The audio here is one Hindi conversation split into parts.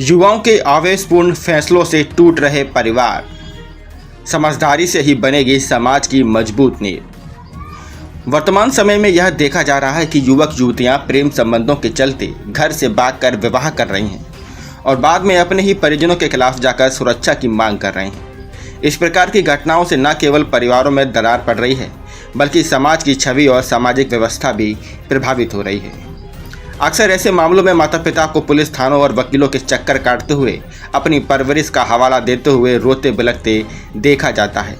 युवाओं के आवेशपूर्ण फैसलों से टूट रहे परिवार, समझदारी से ही बनेगी समाज की मजबूत नींव। वर्तमान समय में यह देखा जा रहा है कि युवक युवतियां प्रेम संबंधों के चलते घर से भागकर विवाह कर रही हैं और बाद में अपने ही परिजनों के खिलाफ जाकर सुरक्षा की मांग कर रहे हैं। इस प्रकार की घटनाओं से न केवल परिवारों में दरार पड़ रही है, बल्कि समाज की छवि और सामाजिक व्यवस्था भी प्रभावित हो रही है। अक्सर ऐसे मामलों में माता पिता को पुलिस थानों और वकीलों के चक्कर काटते हुए अपनी परवरिश का हवाला देते हुए रोते बिलखते देखा जाता है।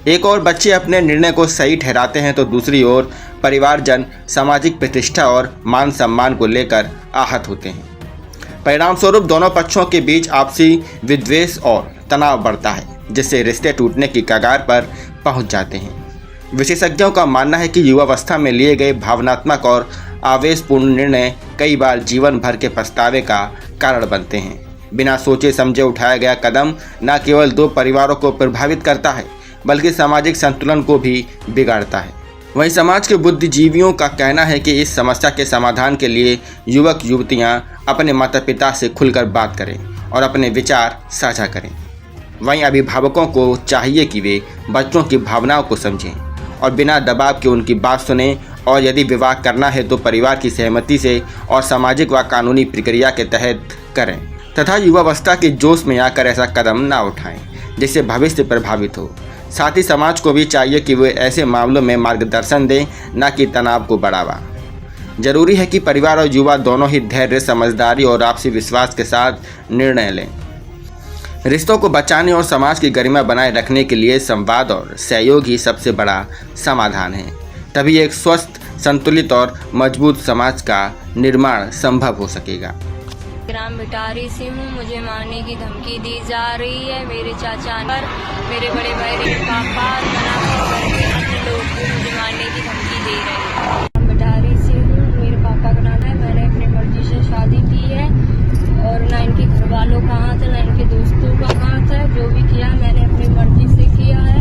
एक ओर बच्चे अपने निर्णय को सही ठहराते हैं तो दूसरी ओर परिवारजन सामाजिक प्रतिष्ठा और मान सम्मान को लेकर आहत होते हैं। परिणाम स्वरूप दोनों पक्षों के बीच आपसी विद्वेष और तनाव बढ़ता है, जिससे रिश्ते टूटने की कगार पर पहुंच जाते हैं। विशेषज्ञों का मानना है कि युवावस्था में लिए गए भावनात्मक और आवेशपूर्ण निर्णय कई बार जीवन भर के पछतावे का कारण बनते हैं। बिना सोचे समझे उठाया गया कदम न केवल दो परिवारों को प्रभावित करता है, बल्कि सामाजिक संतुलन को भी बिगाड़ता है। वहीं समाज के बुद्धिजीवियों का कहना है कि इस समस्या के समाधान के लिए युवक युवतियां अपने माता पिता से खुलकर बात करें और अपने विचार साझा करें। वहीं अभिभावकों को चाहिए कि वे बच्चों की भावनाओं को समझें और बिना दबाव के उनकी बात सुनें, और यदि विवाह करना है तो परिवार की सहमति से और सामाजिक व कानूनी प्रक्रिया के तहत करें तथा युवावस्था के जोश में आकर ऐसा कदम न उठाएं जिससे भविष्य प्रभावित हो। साथ ही समाज को भी चाहिए कि वे ऐसे मामलों में मार्गदर्शन दें, न कि तनाव को बढ़ावा। जरूरी है कि परिवार और युवा दोनों ही धैर्य, समझदारी और आपसी विश्वास के साथ निर्णय लें। रिश्तों को बचाने और समाज की गरिमा बनाए रखने के लिए संवाद और सहयोग ही सबसे बड़ा समाधान है। तभी एक स्वस्थ, संतुलित और मजबूत समाज का निर्माण संभव हो सकेगा। ग्राम भिटारी से हूँ। मुझे मारने की धमकी दी जा रही है। मेरे चाचा पर, मेरे बड़े भाई, मेरे पापा, अन्य लोग मुझे मारने की धमकी दे रहे हैं। ग्राम भिटारी से हूँ। मेरे पापा का नाम है। मैंने अपनी मर्जी से शादी की है और ना इनके घर वालों का हाथ है, ना इनके दोस्तों का हाथ है। जो भी किया मैंने अपनी मर्जी से किया है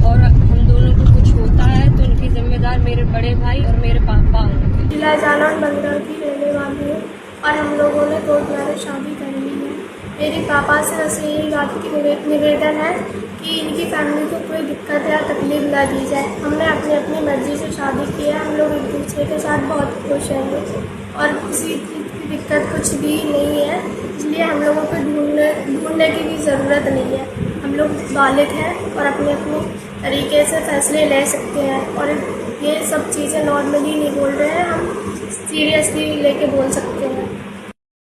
और हम दोनों को कुछ होता है तो इनकी जिम्मेदार मेरे बड़े भाई और मेरे पापा होंगे। जिला जालौन बंदर की रहने वाली हूँ और हम लोगों ने कोर्ट मैरिज शादी कर ली है। मेरे पापा से बस यही बात की निवेदन है कि इनकी फैमिली को कोई दिक्कत या तकलीफ ना दी जाए। हमने अपनी मर्जी से शादी की है। हम लोग एक दूसरे के साथ बहुत खुश हैं और किसी की दिक्कत कुछ भी नहीं है, इसलिए हम लोगों को ढूंढने की भी ज़रूरत नहीं है। हम लोग बालिग हैं और अपने तरीके से फैसले ले सकते हैं और ये सब चीज़ें नॉर्मली नहीं बोल रहे हैं, हम सीरियसली लेके बोल सकते हैं।